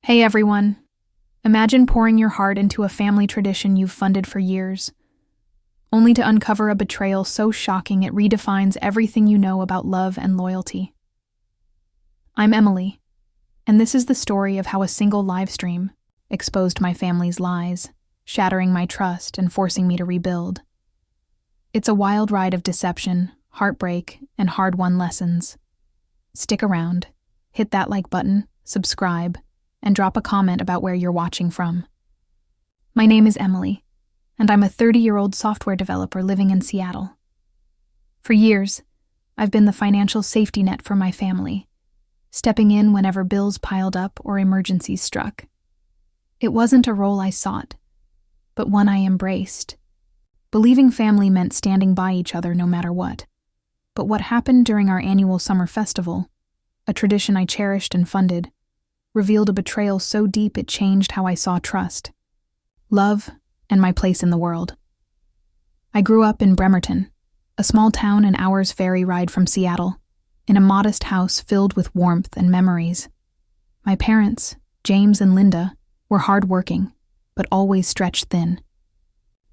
Hey everyone. Imagine pouring your heart into a family tradition you've funded for years, only to uncover a betrayal so shocking it redefines everything you know about love and loyalty. I'm Emily, and this is the story of how a single live stream exposed my family's lies, shattering my trust and forcing me to rebuild. It's a wild ride of deception, heartbreak, and hard-won lessons. Stick around, hit that like button, subscribe, and drop a comment about where you're watching from. My name is Emily, and I'm a 30-year-old software developer living in Seattle. For years, I've been the financial safety net for my family, stepping in whenever bills piled up or emergencies struck. It wasn't a role I sought, but one I embraced. Believing family meant standing by each other no matter what. But what happened during our annual summer festival, a tradition I cherished and funded, revealed a betrayal so deep it changed how I saw trust, love, and my place in the world. I grew up in Bremerton, a small town an hour's ferry ride from Seattle, in a modest house filled with warmth and memories. My parents, James and Linda, were hardworking, but always stretched thin.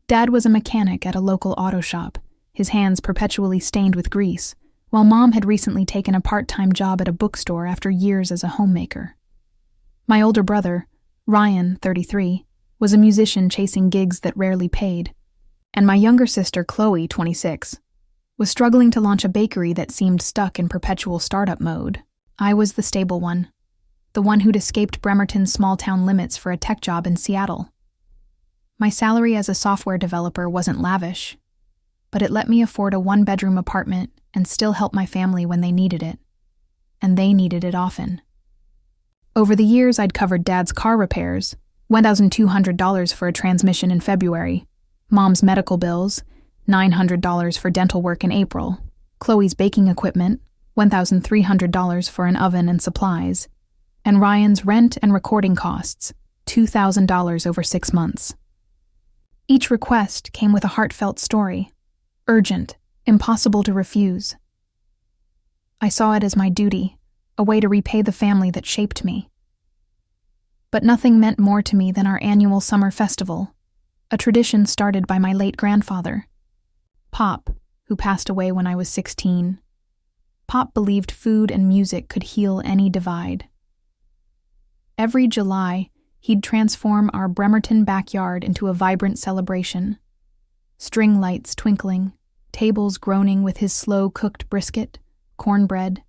Dad was a mechanic at a local auto shop, his hands perpetually stained with grease, while Mom had recently taken a part-time job at a bookstore after years as a homemaker. My older brother, Ryan, 33, was a musician chasing gigs that rarely paid, and my younger sister, Chloe, 26, was struggling to launch a bakery that seemed stuck in perpetual startup mode. I was the stable one, the one who'd escaped Bremerton's small-town limits for a tech job in Seattle. My salary as a software developer wasn't lavish, but it let me afford a one-bedroom apartment and still help my family when they needed it, and they needed it often. Over the years, I'd covered Dad's car repairs, $1,200 for a transmission in February, Mom's medical bills, $900 for dental work in April, Chloe's baking equipment, $1,300 for an oven and supplies, and Ryan's rent and recording costs, $2,000 over 6 months. Each request came with a heartfelt story, urgent, impossible to refuse. I saw it as my duty, a way to repay the family that shaped me. But nothing meant more to me than our annual summer festival, a tradition started by my late grandfather, Pop, who passed away when I was 16. Pop believed food and music could heal any divide. Every July, he'd transform our Bremerton backyard into a vibrant celebration. String lights twinkling, tables groaning with his slow-cooked brisket, cornbread,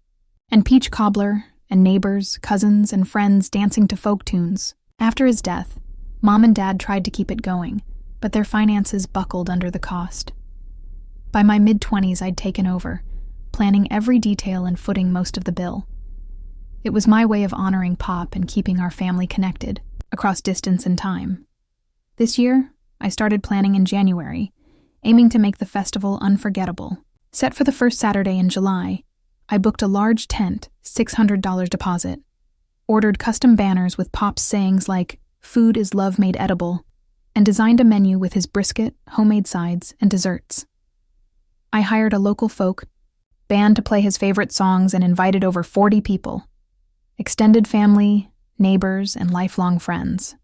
and peach cobbler, and neighbors, cousins, and friends dancing to folk tunes. After his death, Mom and Dad tried to keep it going, but their finances buckled under the cost. By my mid-20s, I'd taken over, planning every detail and footing most of the bill. It was my way of honoring Pop and keeping our family connected, across distance and time. This year, I started planning in January, aiming to make the festival unforgettable. Set for the first Saturday in July, I booked a large tent, $600 deposit, ordered custom banners with Pop's sayings like, "Food is love made edible," and designed a menu with his brisket, homemade sides, and desserts. I hired a local folk band to play his favorite songs and invited over 40 people, extended family, neighbors, and lifelong friends.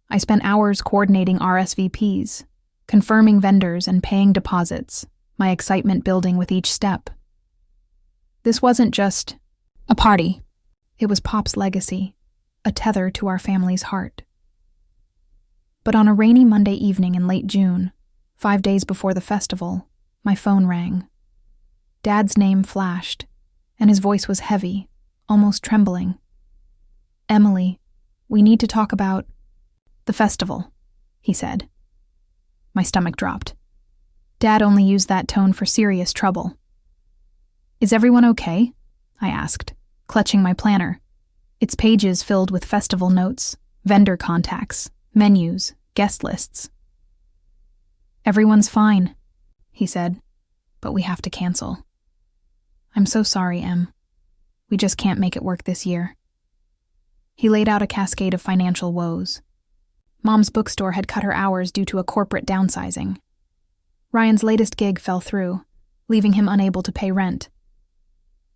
I spent hours coordinating RSVPs, confirming vendors, and paying deposits, my excitement building with each step. This wasn't just a party. It was Pop's legacy, a tether to our family's heart. But on a rainy Monday evening in late June, 5 days before the festival, my phone rang. Dad's name flashed, and his voice was heavy, almost trembling. "Emily, we need to talk about the festival," he said. My stomach dropped. Dad only used that tone for serious trouble. "Is everyone okay?" I asked, clutching my planner, its pages filled with festival notes, vendor contacts, menus, guest lists. "Everyone's fine," he said, "but we have to cancel." "I'm so sorry, Em. We just can't make it work this year." He laid out a cascade of financial woes. Mom's bookstore had cut her hours due to a corporate downsizing. Ryan's latest gig fell through, leaving him unable to pay rent.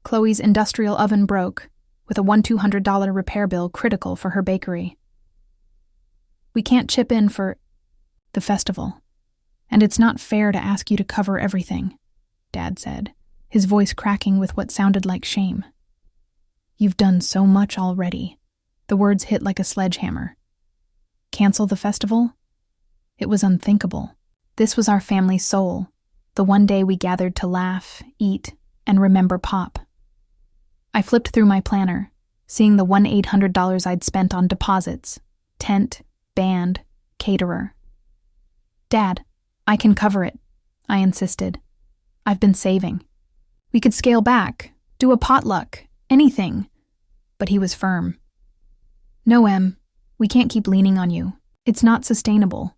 Chloe's industrial oven broke, with a $1,200 repair bill critical for her bakery. We can't chip in for the festival, and it's not fair to ask you to cover everything, Dad said, his voice cracking with what sounded like shame. You've done so much already. The words hit like a sledgehammer. Cancel the festival? It was unthinkable. This was our family's soul, the one day we gathered to laugh, eat, and remember Pop. I flipped through my planner, seeing the $1,800 I'd spent on deposits, tent, band, caterer. Dad, I can cover it, I insisted. I've been saving. We could scale back, do a potluck, anything. But he was firm. No, Em, we can't keep leaning on you. It's not sustainable.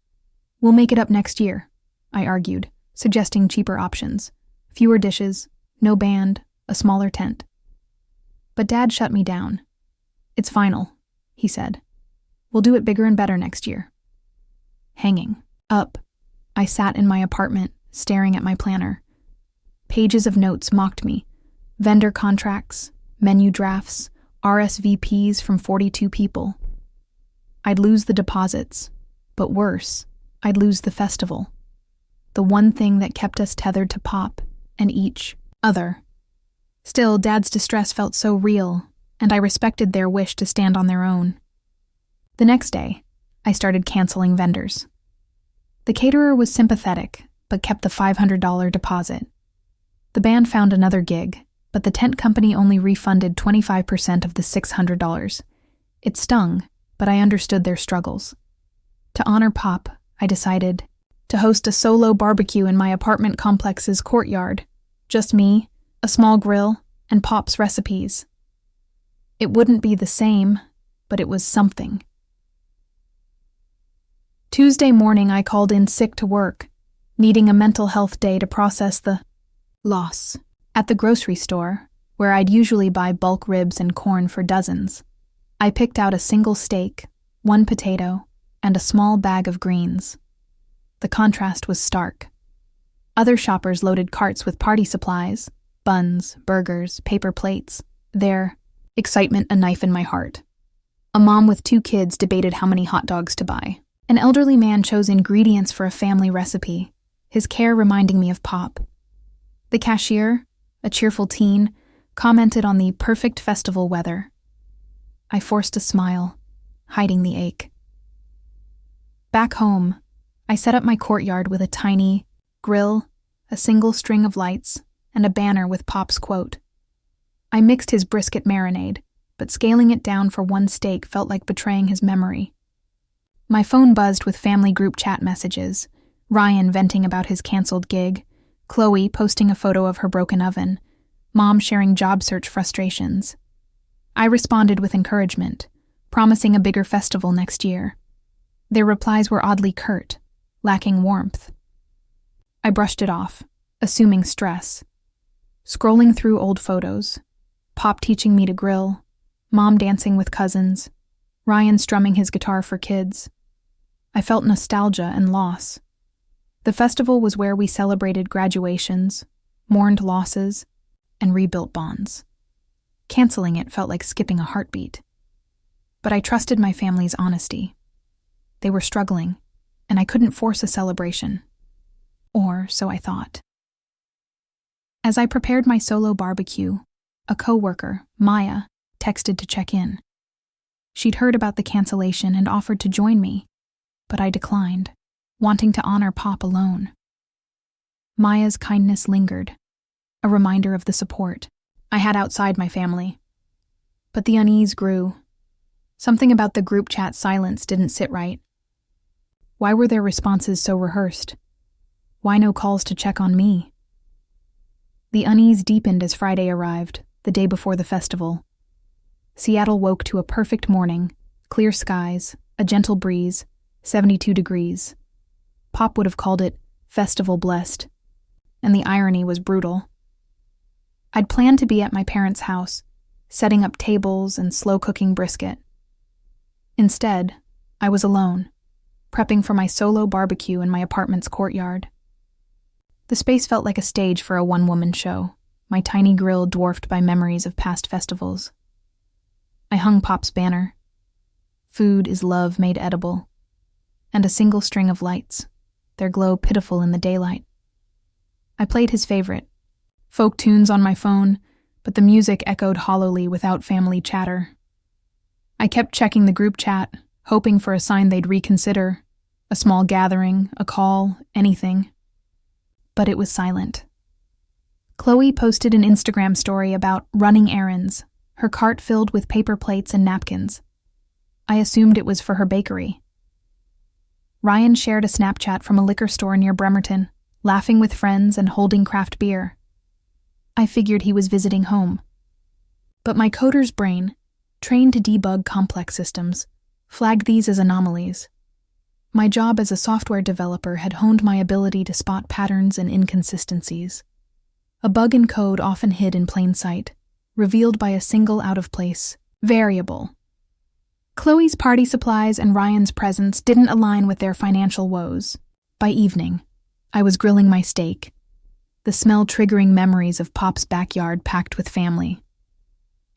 We'll make it up next year, I argued, suggesting cheaper options. Fewer dishes, no band, a smaller tent. But Dad shut me down. It's final, he said. We'll do it bigger and better next year. Hanging up, I sat in my apartment, staring at my planner. Pages of notes mocked me. Vendor contracts, menu drafts, RSVPs from 42 people. I'd lose the deposits, but worse, I'd lose the festival. The one thing that kept us tethered to Pop and each other. Still, Dad's distress felt so real, and I respected their wish to stand on their own. The next day, I started canceling vendors. The caterer was sympathetic, but kept the $500 deposit. The band found another gig, but the tent company only refunded 25% of the $600. It stung, but I understood their struggles. To honor Pop, I decided to host a solo barbecue in my apartment complex's courtyard. Just me, a small grill, and Pop's recipes. It wouldn't be the same, but it was something. Tuesday morning, I called in sick to work, needing a mental health day to process the loss. At the grocery store, where I'd usually buy bulk ribs and corn for dozens, I picked out a single steak, one potato, and a small bag of greens. The contrast was stark. Other shoppers loaded carts with party supplies, buns, burgers, paper plates. Their excitement a knife in my heart. A mom with 2 kids debated how many hot dogs to buy. An elderly man chose ingredients for a family recipe, his care reminding me of Pop. The cashier, a cheerful teen, commented on the perfect festival weather. I forced a smile, hiding the ache. Back home, I set up my courtyard with a tiny grill, a single string of lights, and a banner with Pop's quote. I mixed his brisket marinade, but scaling it down for one steak felt like betraying his memory. My phone buzzed with family group chat messages, Ryan venting about his canceled gig, Chloe posting a photo of her broken oven, Mom sharing job search frustrations. I responded with encouragement, promising a bigger festival next year. Their replies were oddly curt, lacking warmth. I brushed it off, assuming stress. Scrolling through old photos, Pop teaching me to grill, Mom dancing with cousins, Ryan strumming his guitar for kids. I felt nostalgia and loss. The festival was where we celebrated graduations, mourned losses, and rebuilt bonds. Canceling it felt like skipping a heartbeat. But I trusted my family's honesty. They were struggling, and I couldn't force a celebration. Or so I thought. As I prepared my solo barbecue, a coworker, Maya, texted to check in. She'd heard about the cancellation and offered to join me, but I declined, wanting to honor Pop alone. Maya's kindness lingered, a reminder of the support I had outside my family. But the unease grew. Something about the group chat silence didn't sit right. Why were their responses so rehearsed? Why no calls to check on me? The unease deepened as Friday arrived, the day before the festival. Seattle woke to a perfect morning, clear skies, a gentle breeze, 72 degrees. Pop would have called it festival blessed, and the irony was brutal. I'd planned to be at my parents' house, setting up tables and slow-cooking brisket. Instead, I was alone, prepping for my solo barbecue in my apartment's courtyard. The space felt like a stage for a one-woman show, my tiny grill dwarfed by memories of past festivals. I hung Pop's banner. Food is love made edible. And a single string of lights, their glow pitiful in the daylight. I played his favorite, folk tunes on my phone, but the music echoed hollowly without family chatter. I kept checking the group chat, hoping for a sign they'd reconsider, a small gathering, a call, anything. But it was silent. Chloe posted an Instagram story about running errands, her cart filled with paper plates and napkins. I assumed it was for her bakery. Ryan shared a Snapchat from a liquor store near Bremerton, laughing with friends and holding craft beer. I figured he was visiting home. But my coder's brain, trained to debug complex systems, flagged these as anomalies. My job as a software developer had honed my ability to spot patterns and inconsistencies. A bug in code often hid in plain sight, revealed by a single out-of-place variable. Chloe's party supplies and Ryan's presence didn't align with their financial woes. By evening, I was grilling my steak, the smell triggering memories of Pop's backyard packed with family.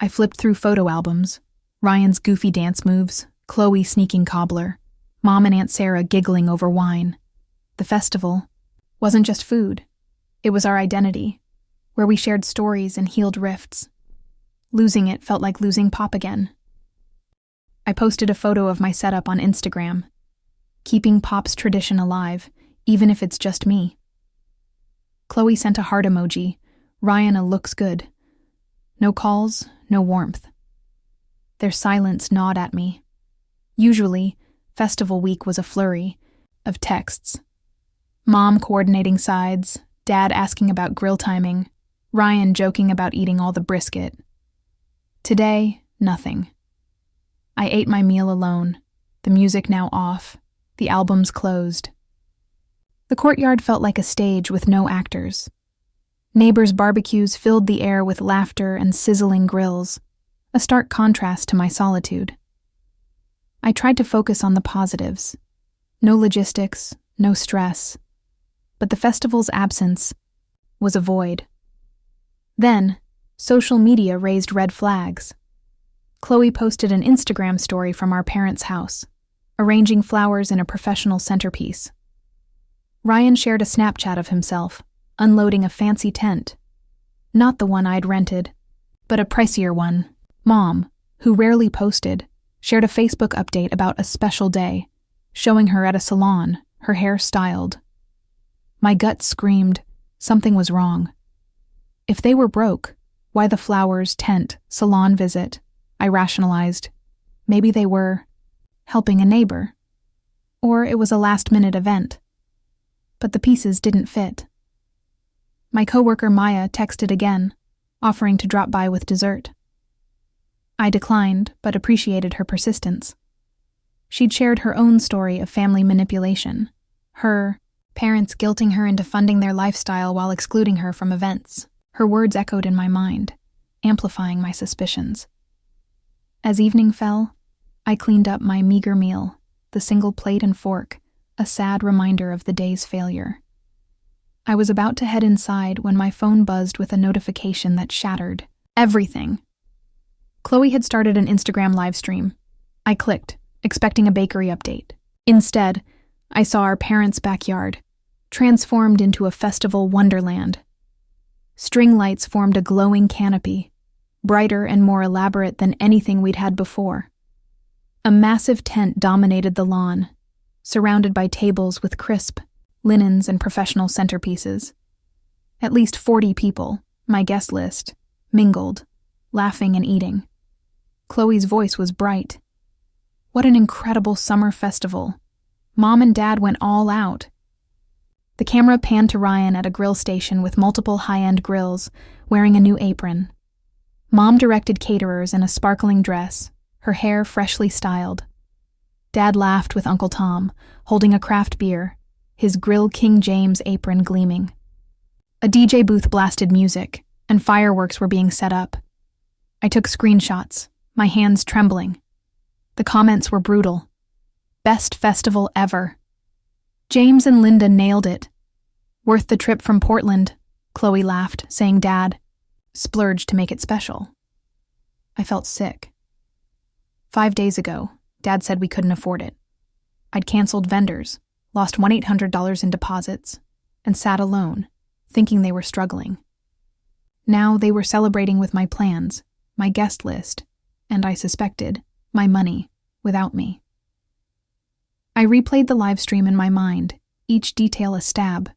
I flipped through photo albums, Ryan's goofy dance moves, Chloe sneaking cobbler, Mom and Aunt Sarah giggling over wine. The festival wasn't just food. It was our identity, where we shared stories and healed rifts. Losing it felt like losing Pop again. I posted a photo of my setup on Instagram, keeping Pop's tradition alive, even if it's just me. Chloe sent a heart emoji, Ryan a looks good. No calls, no warmth. Their silence gnawed at me. Usually, festival week was a flurry of texts. Mom coordinating sides, Dad asking about grill timing, Ryan joking about eating all the brisket. Today, nothing. I ate my meal alone, the music now off, the albums closed. The courtyard felt like a stage with no actors. Neighbors' barbecues filled the air with laughter and sizzling grills, a stark contrast to my solitude. I tried to focus on the positives. No logistics, no stress. But the festival's absence was a void. Then, social media raised red flags. Chloe posted an Instagram story from our parents' house, arranging flowers in a professional centerpiece. Ryan shared a Snapchat of himself, unloading a fancy tent. Not the one I'd rented, but a pricier one. Mom, who rarely posted, shared a Facebook update about a special day, showing her at a salon, her hair styled. My gut screamed, something was wrong. If they were broke, why the flowers, tent, salon visit? I rationalized. Maybe they were helping a neighbor. Or it was a last-minute event. But the pieces didn't fit. My coworker Maya texted again, offering to drop by with dessert. I declined, but appreciated her persistence. She'd shared her own story of family manipulation. Her parents guilting her into funding their lifestyle while excluding her from events. Her words echoed in my mind, amplifying my suspicions. As evening fell, I cleaned up my meager meal, the single plate and fork, a sad reminder of the day's failure. I was about to head inside when my phone buzzed with a notification that shattered everything. Chloe had started an Instagram live stream. I clicked, expecting a bakery update. Instead, I saw our parents' backyard, transformed into a festival wonderland. String lights formed a glowing canopy, brighter and more elaborate than anything we'd had before. A massive tent dominated the lawn, surrounded by tables with crisp linens and professional centerpieces. At least 40 people, my guest list, mingled, laughing and eating. Chloe's voice was bright. What an incredible summer festival. Mom and Dad went all out. The camera panned to Ryan at a grill station with multiple high-end grills, wearing a new apron. Mom directed caterers in a sparkling dress, her hair freshly styled. Dad laughed with Uncle Tom, holding a craft beer, his Grill King James apron gleaming. A DJ booth blasted music, and fireworks were being set up. I took screenshots, my hands trembling. The comments were brutal. Best festival ever. James and Linda nailed it. Worth the trip from Portland, Chloe laughed, saying Dad splurged to make it special. I felt sick. 5 days ago, Dad said we couldn't afford it. I'd canceled vendors, lost $1,800 in deposits, and sat alone, thinking they were struggling. Now they were celebrating with my plans, my guest list, and I suspected, my money, without me. I replayed the live stream in my mind, each detail a stab.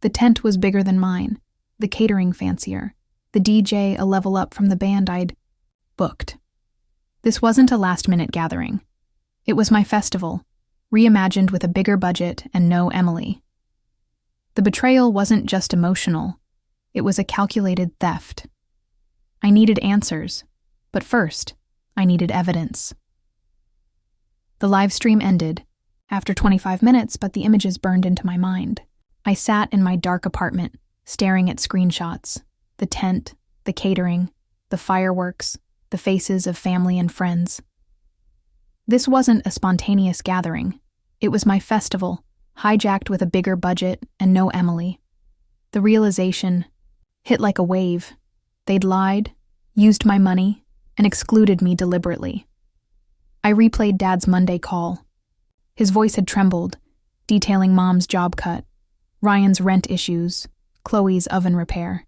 The tent was bigger than mine, the catering fancier, the DJ a level up from the band I'd booked. This wasn't a last-minute gathering. It was my festival, reimagined with a bigger budget and no Emily. The betrayal wasn't just emotional. It was a calculated theft. I needed answers, but first, I needed evidence. The live stream ended, after 25 minutes, but the images burned into my mind. I sat in my dark apartment, staring at screenshots, the tent, the catering, the fireworks, the faces of family and friends. This wasn't a spontaneous gathering. It was my festival, hijacked with a bigger budget and no Emily. The realization hit like a wave. They'd lied, used my money, and excluded me deliberately. I replayed Dad's Monday call. His voice had trembled, detailing Mom's job cut, Ryan's rent issues, Chloe's oven repair.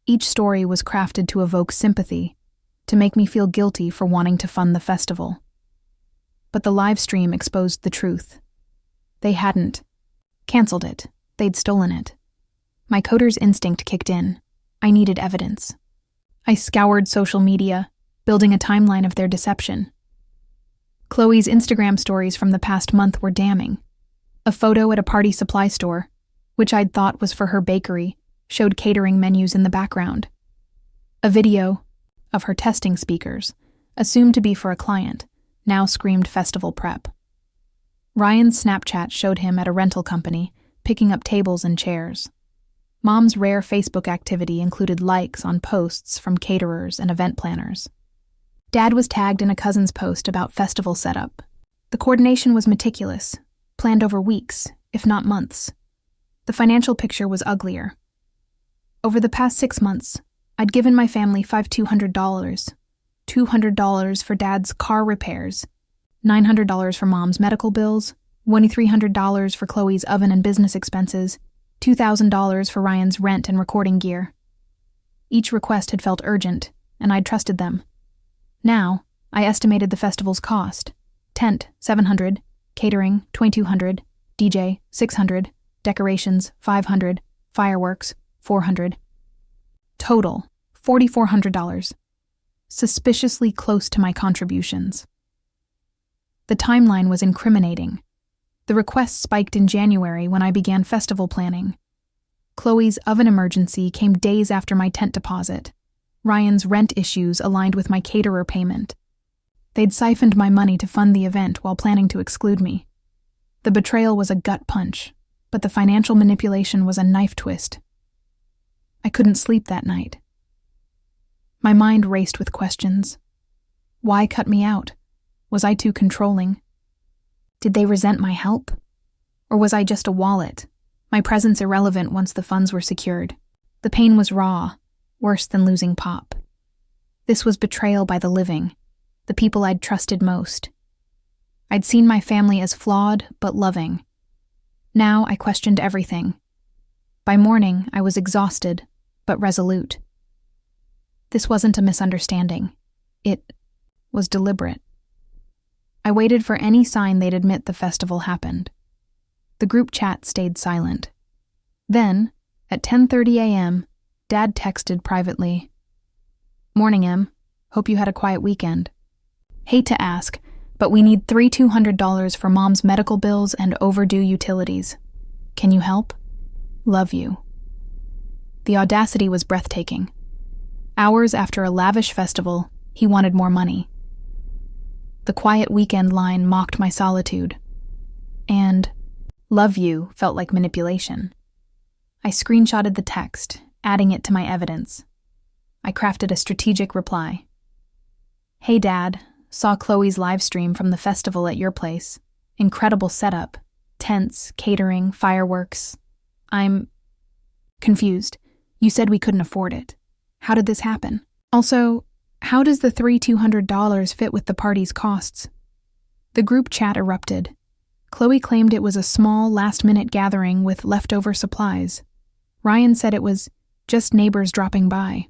Each story was crafted to evoke sympathy, to make me feel guilty for wanting to fund the festival. But the live stream exposed the truth. They hadn't canceled it. They'd stolen it. My coder's instinct kicked in. I needed evidence. I scoured social media, building a timeline of their deception. Chloe's Instagram stories from the past month were damning. A photo at a party supply store, which I'd thought was for her bakery, showed catering menus in the background. A video of her testing speakers, assumed to be for a client, now screamed festival prep. Ryan's Snapchat showed him at a rental company, picking up tables and chairs. Mom's rare Facebook activity included likes on posts from caterers and event planners. Dad was tagged in a cousin's post about festival setup. The coordination was meticulous, planned over weeks, if not months. The financial picture was uglier. Over the past 6 months, I'd given my family $200, $200 for Dad's car repairs, $900 for Mom's medical bills, $2,300 for Chloe's oven and business expenses, $2,000 for Ryan's rent and recording gear. Each request had felt urgent, and I'd trusted them. Now, I estimated the festival's cost. Tent, $700, catering, $2,200, DJ, $600, decorations, $500, fireworks, $400. Total, $4,400. Suspiciously close to my contributions. The timeline was incriminating. The requests spiked in January when I began festival planning. Chloe's oven emergency came days after my tent deposit. Ryan's rent issues aligned with my caterer payment. They'd siphoned my money to fund the event while planning to exclude me. The betrayal was a gut punch, but the financial manipulation was a knife twist. I couldn't sleep that night. My mind raced with questions. Why cut me out? Was I too controlling? Did they resent my help? Or was I just a wallet, my presence irrelevant once the funds were secured? The pain was raw, worse than losing Pop. This was betrayal by the living, the people I'd trusted most. I'd seen my family as flawed but loving. Now I questioned everything. By morning, I was exhausted, but resolute. This wasn't a misunderstanding. It was deliberate. I waited for any sign they'd admit the festival happened. The group chat stayed silent. Then, at 10:30 a.m., Dad texted privately, "Morning, Em. Hope you had a quiet weekend. Hate to ask, but we need $200 for Mom's medical bills and overdue utilities. Can you help? Love you." The audacity was breathtaking. Hours after a lavish festival, he wanted more money. The quiet weekend line mocked my solitude. And "love you" felt like manipulation. I screenshotted the text, adding it to my evidence. I crafted a strategic reply. "Hey Dad, saw Chloe's live stream from the festival at your place. Incredible setup. Tents, catering, fireworks. I'm confused. You said we couldn't afford it. How did this happen? Also, How does the $200 fit with the party's costs? The group chat erupted. Chloe claimed it was a small, last-minute gathering with leftover supplies. Ryan said it was just neighbors dropping by.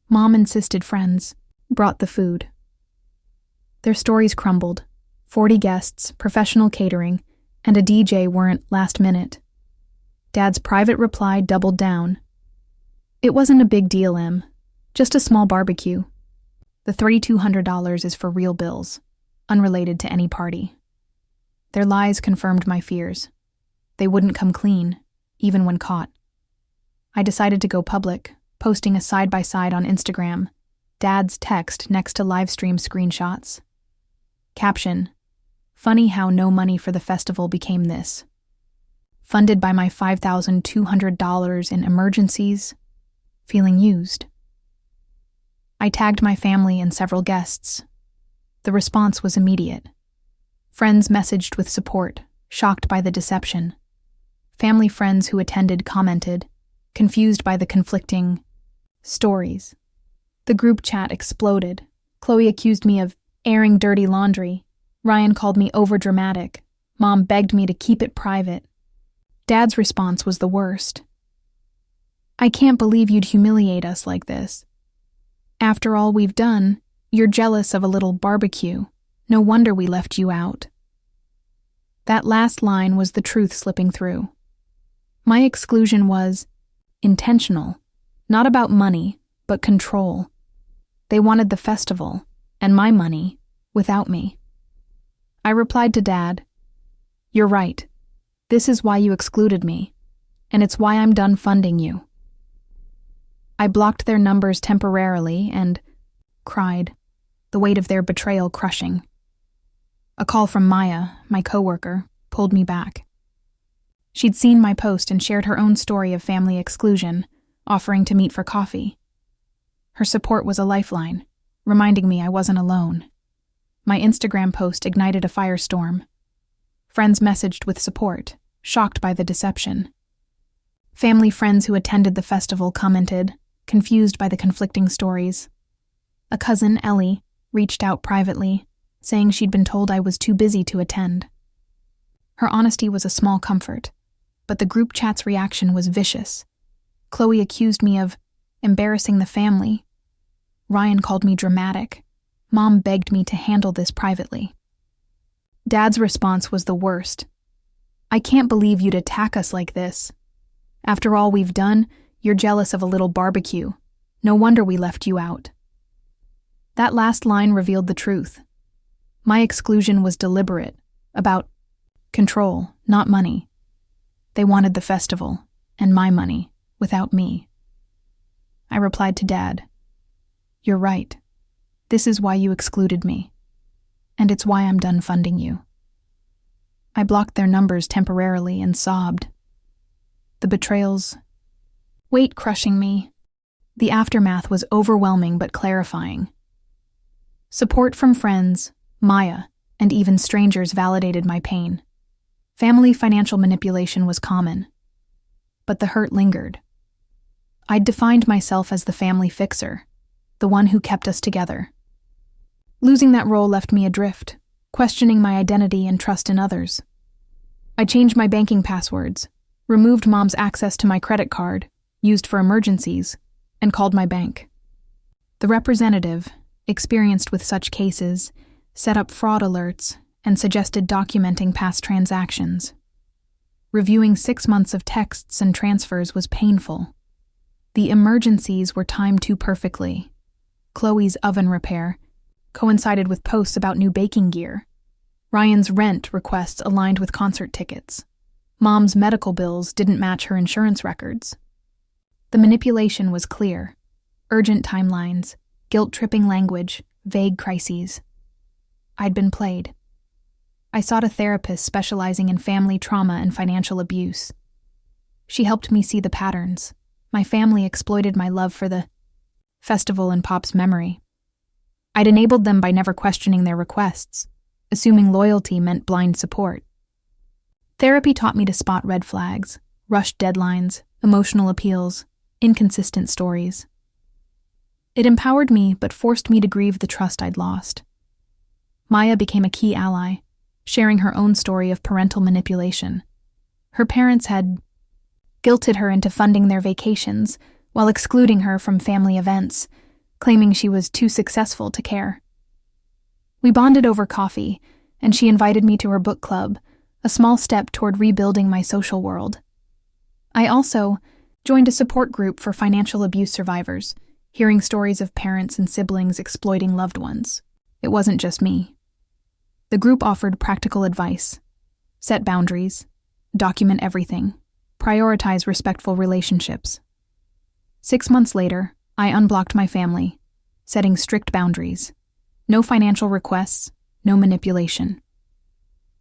Mom insisted friends brought the food. Their stories crumbled. 40 guests, professional catering, and a DJ weren't last minute. Dad's private reply doubled down. It wasn't a big deal, Em. Just a small barbecue. The $3,200 is for real bills, unrelated to any party. Their lies confirmed my fears. They wouldn't come clean, even when caught. I decided to go public, posting a side-by-side on Instagram, Dad's text next to Livestream screenshots. Caption: funny how no money for the festival became this. Funded by my $5,200 in emergencies, feeling used. I tagged my family and several guests. The response was immediate. Friends messaged with support, shocked by the deception. Family friends who attended commented, confused by the conflicting stories. The group chat exploded. Chloe accused me of airing dirty laundry. Ryan called me overdramatic. Mom begged me to keep it private. Dad's response was the worst. I can't believe you'd humiliate us like this. After all we've done, you're jealous of a little barbecue. No wonder we left you out. That last line was the truth slipping through. My exclusion was intentional, not about money, but control. They wanted the festival, and my money, without me. I replied to Dad, "You're right. This is why you excluded me, and it's why I'm done funding you." I blocked their numbers temporarily and cried, the weight of their betrayal crushing. A call from Maya, my coworker, pulled me back. She'd seen my post and shared her own story of family exclusion, offering to meet for coffee. Her support was a lifeline, reminding me I wasn't alone. My Instagram post ignited a firestorm. Friends messaged with support, shocked by the deception. Family friends who attended the festival commented, confused by the conflicting stories. A cousin, Ellie, reached out privately, saying she'd been told I was too busy to attend. Her honesty was a small comfort, but the group chat's reaction was vicious. Chloe accused me of embarrassing the family. Ryan called me dramatic. Mom begged me to handle this privately. Dad's response was the worst. I can't believe you'd attack us like this. After all we've done, you're jealous of a little barbecue. No wonder we left you out. That last line revealed the truth. My exclusion was deliberate, about control, not money. They wanted the festival, and my money, without me. I replied to Dad, "You're right. This is why you excluded me, and it's why I'm done funding you." I blocked their numbers temporarily and sobbed. The betrayal's weight crushing me. The aftermath was overwhelming but clarifying. Support from friends, Maya, and even strangers validated my pain. Family financial manipulation was common, but the hurt lingered. I'd defined myself as the family fixer, the one who kept us together. Losing that role left me adrift, questioning my identity and trust in others. I changed my banking passwords, removed Mom's access to my credit card, used for emergencies, and called my bank. The representative, experienced with such cases, set up fraud alerts and suggested documenting past transactions. Reviewing 6 months of texts and transfers was painful. The emergencies were timed too perfectly. Chloe's oven repair coincided with posts about new baking gear. Ryan's rent requests aligned with concert tickets. Mom's medical bills didn't match her insurance records. The manipulation was clear. Urgent timelines, guilt-tripping language, vague crises. I'd been played. I sought a therapist specializing in family trauma and financial abuse. She helped me see the patterns. My family exploited my love for the festival in Pop's memory. I'd enabled them by never questioning their requests, assuming loyalty meant blind support. Therapy taught me to spot red flags, rushed deadlines, emotional appeals, inconsistent stories. It empowered me, but forced me to grieve the trust I'd lost. Maya became a key ally, sharing her own story of parental manipulation. Her parents had guilted her into funding their vacations while excluding her from family events, claiming she was too successful to care. We bonded over coffee, and she invited me to her book club, a small step toward rebuilding my social world. I also joined a support group for financial abuse survivors, hearing stories of parents and siblings exploiting loved ones. It wasn't just me. The group offered practical advice: set boundaries, document everything, prioritize respectful relationships. 6 months later, I unblocked my family, setting strict boundaries. No financial requests, no manipulation.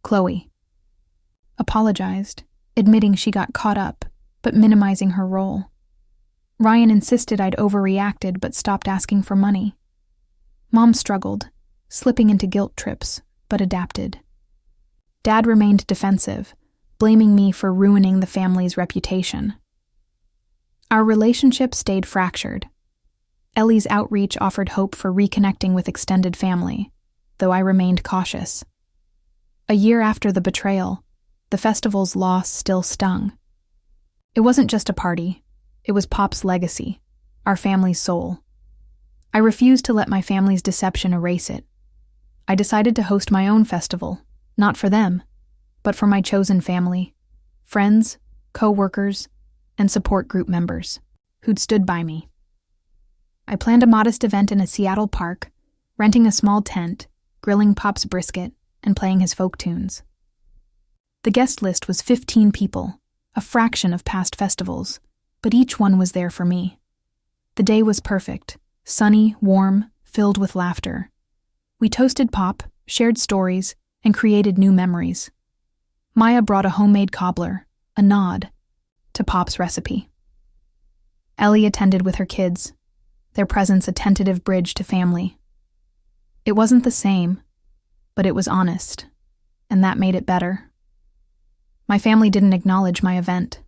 Chloe apologized, admitting she got caught up, but minimizing her role. Ryan insisted I'd overreacted but stopped asking for money. Mom struggled, slipping into guilt trips, but adapted. Dad remained defensive, blaming me for ruining the family's reputation. Our relationship stayed fractured. Ellie's outreach offered hope for reconnecting with extended family, though I remained cautious. A year after the betrayal, the festival's loss still stung. It wasn't just a party, it was Pop's legacy, our family's soul. I refused to let my family's deception erase it. I decided to host my own festival, not for them, but for my chosen family, friends, co-workers, and support group members who'd stood by me. I planned a modest event in a Seattle park, renting a small tent, grilling Pop's brisket, and playing his folk tunes. The guest list was 15 people, a fraction of past festivals, but each one was there for me. The day was perfect, sunny, warm, filled with laughter. We toasted Pop, shared stories, and created new memories. Maya brought a homemade cobbler, a nod to Pop's recipe. Ellie attended with her kids, their presence a tentative bridge to family. It wasn't the same, but it was honest, and that made it better. My family didn't acknowledge my event.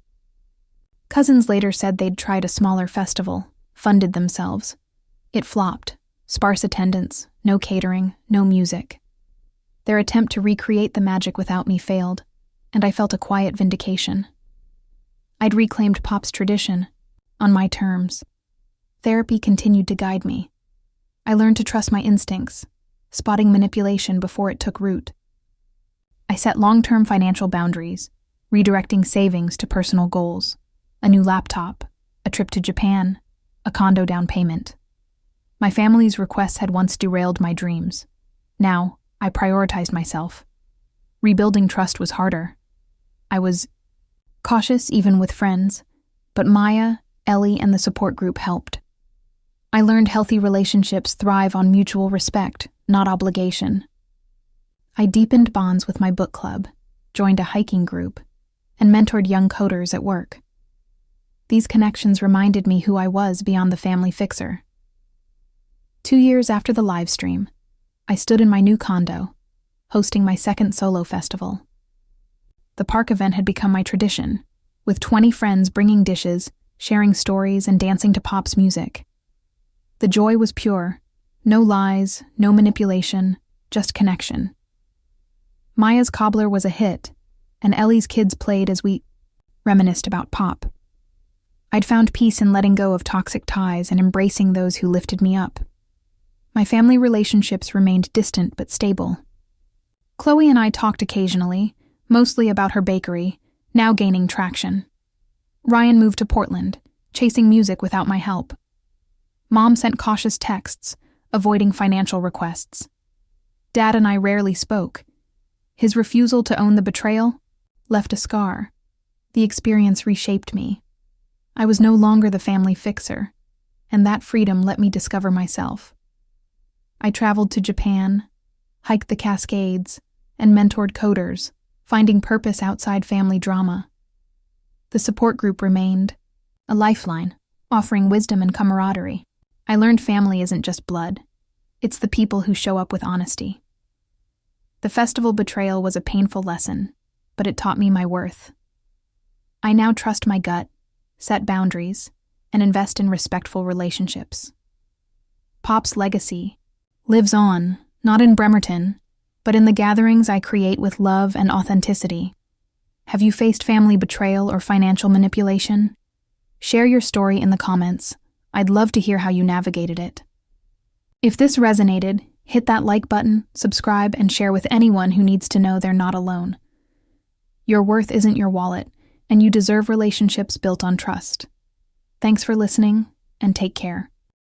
Cousins later said they'd tried a smaller festival, funded themselves. It flopped, sparse attendance, no catering, no music. Their attempt to recreate the magic without me failed, and I felt a quiet vindication. I'd reclaimed Pop's tradition, on my terms. Therapy continued to guide me. I learned to trust my instincts, spotting manipulation before it took root. I set long-term financial boundaries, redirecting savings to personal goals: a new laptop, a trip to Japan, a condo down payment. My family's requests had once derailed my dreams. Now, I prioritized myself. Rebuilding trust was harder. I was cautious even with friends, but Maya, Ellie, and the support group helped. I learned healthy relationships thrive on mutual respect, not obligation. I deepened bonds with my book club, joined a hiking group, and mentored young coders at work. These connections reminded me who I was beyond the family fixer. 2 years after the live stream, I stood in my new condo, hosting my second solo festival. The park event had become my tradition, with 20 friends bringing dishes, sharing stories, and dancing to Pop's music. The joy was pure, no lies, no manipulation, just connection. Maya's cobbler was a hit, and Ellie's kids played as we reminisced about Pop. I'd found peace in letting go of toxic ties and embracing those who lifted me up. My family relationships remained distant but stable. Chloe and I talked occasionally, mostly about her bakery, now gaining traction. Ryan moved to Portland, chasing music without my help. Mom sent cautious texts, avoiding financial requests. Dad and I rarely spoke. His refusal to own the betrayal left a scar. The experience reshaped me. I was no longer the family fixer, and that freedom let me discover myself. I traveled to Japan, hiked the Cascades, and mentored coders, finding purpose outside family drama. The support group remained a lifeline, offering wisdom and camaraderie. I learned family isn't just blood. It's the people who show up with honesty. The festival betrayal was a painful lesson, but it taught me my worth. I now trust my gut, set boundaries, and invest in respectful relationships. Pop's legacy lives on, not in Bremerton, but in the gatherings I create with love and authenticity. Have you faced family betrayal or financial manipulation? Share your story in the comments. I'd love to hear how you navigated it. If this resonated, hit that like button, subscribe, and share with anyone who needs to know they're not alone. Your worth isn't your wallet, and you deserve relationships built on trust. Thanks for listening, and take care.